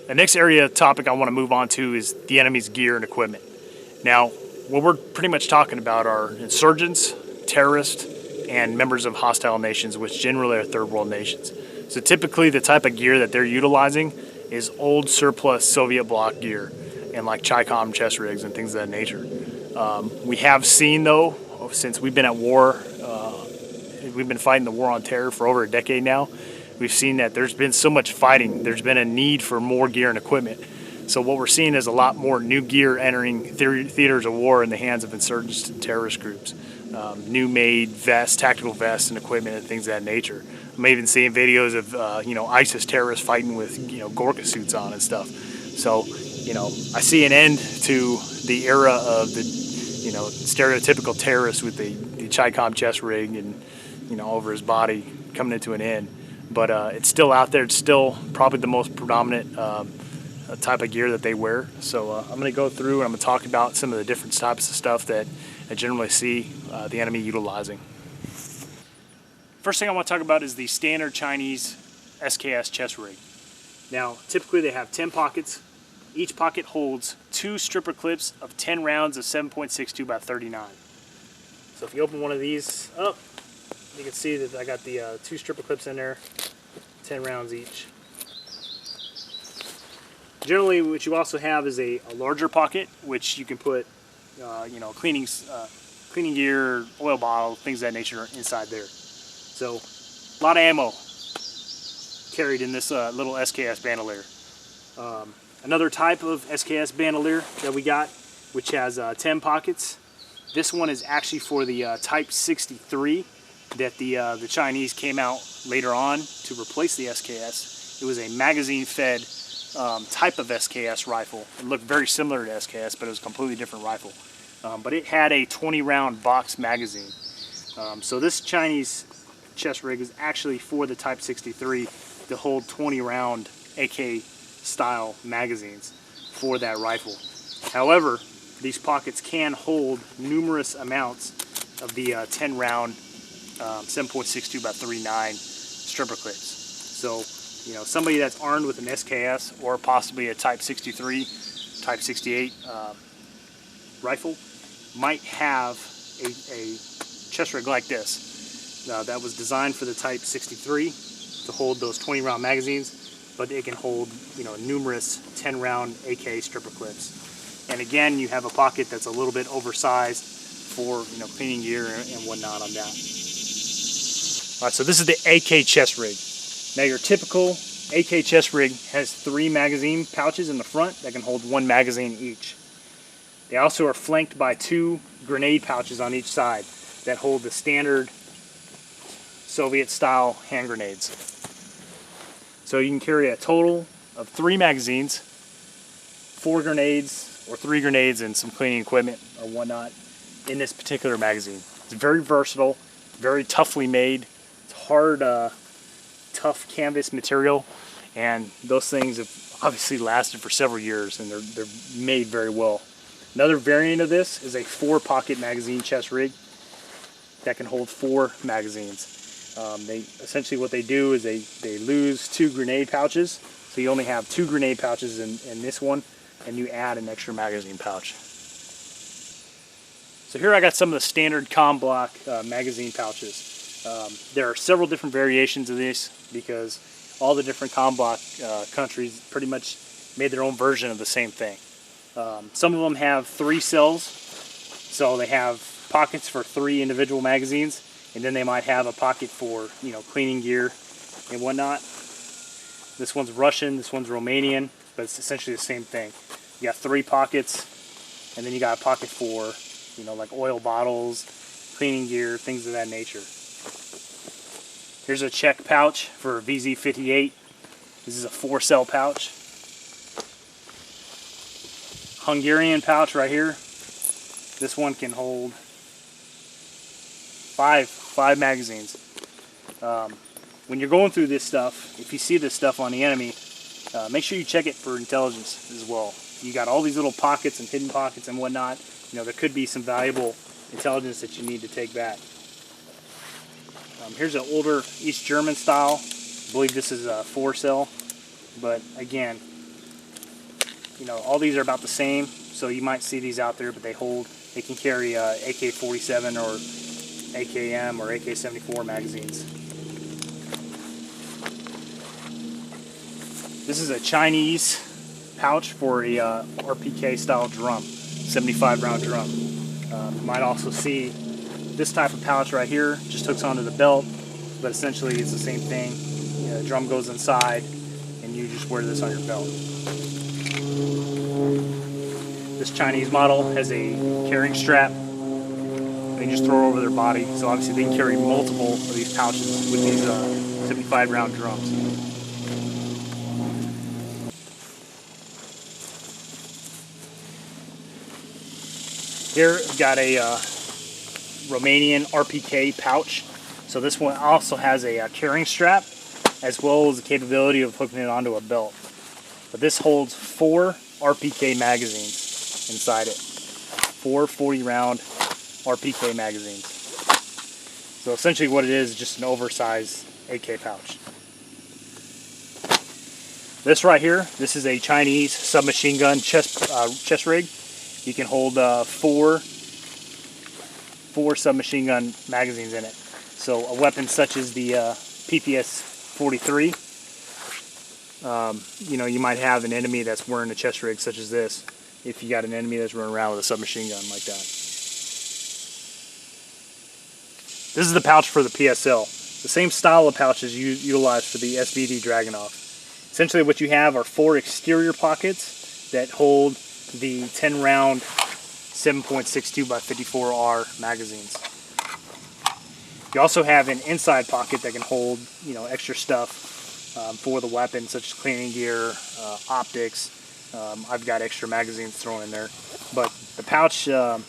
The next area topic I want to move on to is the enemy's gear and equipment. Now, what we're pretty much talking about are insurgents, terrorists, and members of hostile nations, which generally are third world nations. So typically the type of gear that they're utilizing is old surplus Soviet bloc gear and like Chi-Com chest rigs and things of that nature. We have seen though, since we've been at war, we've been fighting the war on terror for over a decade now, we've seen that there's been so much fighting, there's been a need for more gear and equipment. So what we're seeing is a lot more new gear entering theaters of war in the hands of insurgents and terrorist groups. New made vests, tactical vests and equipment and things of that nature. I'm even seeing videos of ISIS terrorists fighting with Gorka suits on and stuff. So I see an end to the era of the stereotypical terrorist with the Chi-Com chest rig and over his body coming into an end. But it's still out there. It's still probably the most predominant type of gear that they wear. So I'm going to go through and I'm going to talk about some of the different types of stuff that I generally see the enemy utilizing. First thing I want to talk about is the standard Chinese SKS chest rig. Now, typically they have 10 pockets. Each pocket holds 2 stripper clips of 10 rounds of 7.62 by 39. So if you open one of these up, you can see that I got the 2 stripper clips in there, 10 rounds each. Generally, what you also have is a larger pocket, which you can put, cleaning gear, oil bottle, things of that nature inside there. So, a lot of ammo carried in this little SKS bandolier. Another type of SKS bandolier that we got, which has 10 pockets. This one is actually for the Type 63 that the Chinese came out later on to replace the SKS. It was a magazine-fed type of SKS rifle. It looked very similar to SKS, but it was a completely different rifle. But it had a 20-round box magazine. So this Chinese chest rig is actually for the Type 63 to hold 20-round AK-style magazines for that rifle. However, these pockets can hold numerous amounts of the 10-round 7.62 by 39 stripper clips. So, somebody that's armed with an SKS or possibly a Type 63, Type 68 rifle might have a chest rig like this that was designed for the Type 63 to hold those 20-round magazines, but it can hold numerous 10-round AK stripper clips. And again, you have a pocket that's a little bit oversized for cleaning gear and whatnot on that. All right, so this is the AK chest rig. Now your typical AK chest rig has 3 magazine pouches in the front that can hold 1 magazine each. They also are flanked by 2 grenade pouches on each side that hold the standard Soviet-style hand grenades. So you can carry a total of 3 magazines, 4 grenades, or 3 grenades and some cleaning equipment or whatnot in this particular magazine. It's very versatile, very toughly made. It's hard, tough canvas material, and those things have obviously lasted for several years, and they're made very well. Another variant of this is a 4-pocket magazine chest rig that can hold 4 magazines. Essentially what they do is they lose 2 grenade pouches, so you only have 2 grenade pouches in this one, and you add an extra magazine pouch. So here I got some of the standard com block magazine pouches. There are several different variations of this because all the different com block countries pretty much made their own version of the same thing. Some of them have 3 cells, so they have pockets for 3 individual magazines, and then they might have a pocket for cleaning gear and whatnot. This one's Russian, this one's Romanian, but it's essentially the same thing. You got 3 pockets, and then you got a pocket for like oil bottles, cleaning gear, things of that nature. Here's a Czech pouch for VZ58. This is a 4-cell pouch. Hungarian pouch right here. This one can hold 5 magazines. When you're going through this stuff, if you see this stuff on the enemy, make sure you check it for intelligence as well. You got all these little pockets and hidden pockets and whatnot. There could be some valuable intelligence that you need to take back. Here's an older East German style. I believe this is a 4-cell, but again, you know, all these are about the same, so you might see these out there, but they can carry AK-47 or AKM or AK-74 magazines. This is a Chinese pouch for a RPK style drum, 75 round drum. You might also see this type of pouch right here, just hooks onto the belt, but essentially it's the same thing. You know, the drum goes inside and you just wear this on your belt. This Chinese model has a carrying strap. They can just throw it over their body, so obviously they can carry multiple of these pouches with these 75 round drums. Here we've got a Romanian Rpk pouch. So this one also has a carrying strap as well as the capability of hooking it onto a belt. But this holds 4 RPK magazines inside it. 4 40 round RPK magazines. So essentially what it is just an oversized AK pouch. This right here, this is a Chinese submachine gun chest rig. You can hold 4 submachine gun magazines in it. So a weapon such as the PPS-43, you know, you might have an enemy that's wearing a chest rig such as this, if you got an enemy that's running around with a submachine gun like that. This is the pouch for the PSL. The same style of pouch is utilized for the SVD Dragunov. Essentially what you have are 4 exterior pockets that hold the 10 round 7.62 by 54R magazines. You also have an inside pocket that can hold, you know, extra stuff for the weapon, such as cleaning gear, optics. I've got extra magazines thrown in there. But the pouch on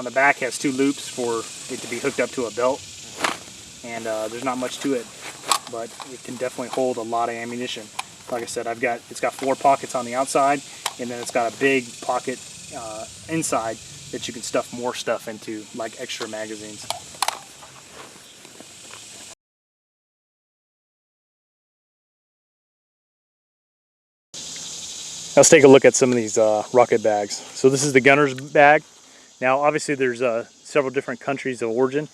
the back has 2 loops for it to be hooked up to a belt, and there's not much to it, but it can definitely hold a lot of ammunition. Like I said, it's got 4 pockets on the outside, and then it's got a big pocket inside that you can stuff more stuff into, like extra magazines. Let's take a look at some of these rocket bags. So this is the gunner's bag. Now obviously there's several different countries of origin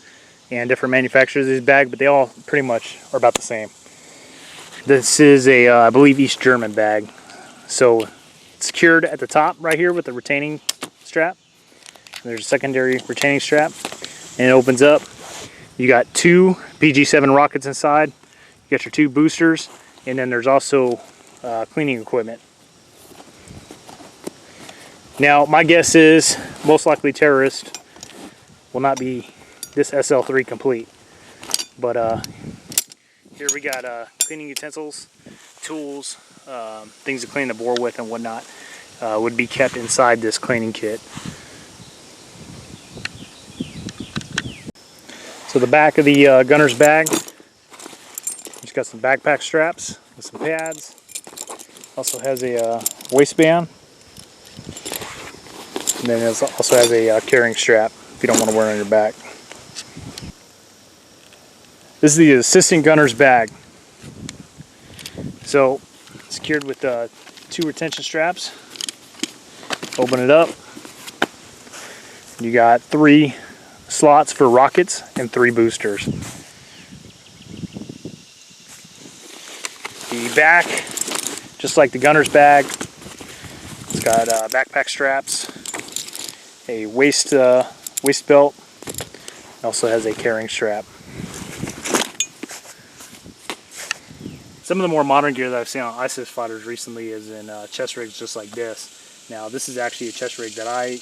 and different manufacturers of these bags, but they all pretty much are about the same. This is a, I believe, East German bag. So it's secured at the top right here with the retaining strap. There's a secondary retaining strap, and it opens up. You got 2 PG-7 rockets inside. You got your 2 boosters, and then there's also cleaning equipment. Now, my guess is most likely terrorists will not be this SL3 complete, but here we got cleaning utensils, tools, things to clean the bore with and whatnot would be kept inside this cleaning kit. So the back of the gunner's bag, it's got some backpack straps with some pads. Also has a waistband, and then it also has a carrying strap if you don't want to wear it on your back. This is the assistant gunner's bag. So secured with 2 retention straps. Open it up. You got 3 slots for rockets and 3 boosters. The back, just like the gunner's bag, it's got backpack straps, a waist belt, it also has a carrying strap. Some of the more modern gear that I've seen on ISIS fighters recently is in chest rigs just like this. Now this is actually a chest rig that I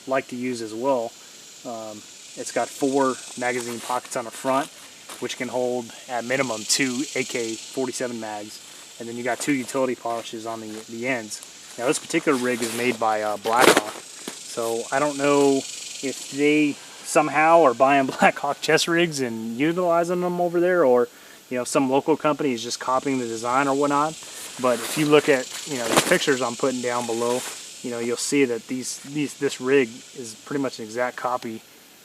like to use as well. It's got 4 magazine pockets on the front, which can hold at minimum 2 AK-47 mags, and then you got 2 utility pouches on the ends. Now this particular rig is made by Blackhawk, so I don't know if they somehow are buying Blackhawk chest rigs and utilizing them over there, or some local company is just copying the design or whatnot. But if you look at the pictures I'm putting down below, you'll see that this rig is pretty much an exact copy,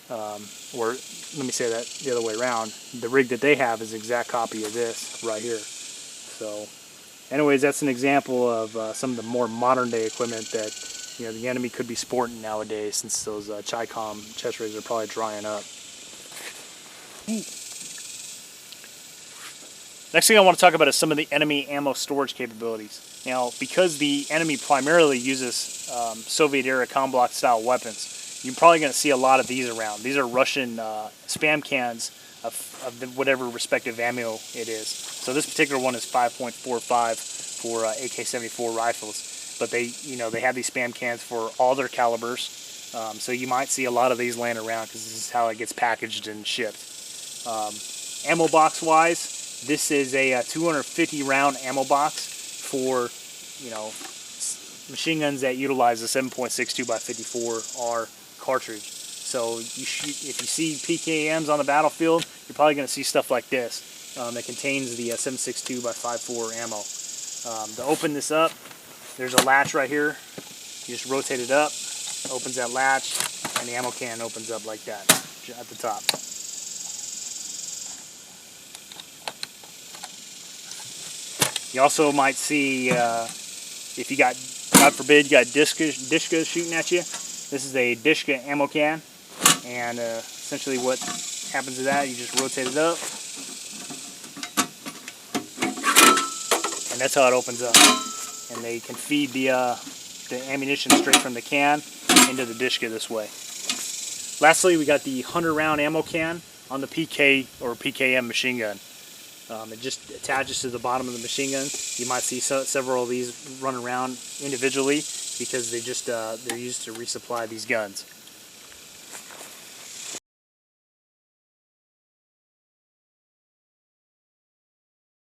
or let me say that the other way around. The rig that they have is an exact copy of this right here. So anyways, that's an example of some of the more modern day equipment that the enemy could be sporting nowadays, since those Chi-Com chest rigs are probably drying up. Next thing I want to talk about is some of the enemy ammo storage capabilities. Now, because the enemy primarily uses Soviet-era Komblock style weapons, you're probably going to see a lot of these around. These are Russian spam cans of whatever respective ammo it is. So this particular one is 5.45 for AK-74 rifles, but they have these spam cans for all their calibers. So you might see a lot of these laying around because this is how it gets packaged and shipped. Ammo box wise, this is a 250 round ammo box for machine guns that utilize a 7.62 by 54R cartridge. So if you see PKMs on the battlefield, you're probably going to see stuff like this that contains the 7.62 by 54 ammo. To open this up, there's a latch right here. You just rotate it up, opens that latch, and the ammo can opens up like that at the top. You also might see, if you got, God forbid, you got Dishka shooting at you. This is a Dishka ammo can, and essentially what happens to that, you just rotate it up, and that's how it opens up. And they can feed the ammunition straight from the can into the Dishka this way. Lastly, we got the 100 round ammo can on the PK or PKM machine gun. It just attaches to the bottom of the machine gun. You might see several of these run around individually because they're used to resupply these guns.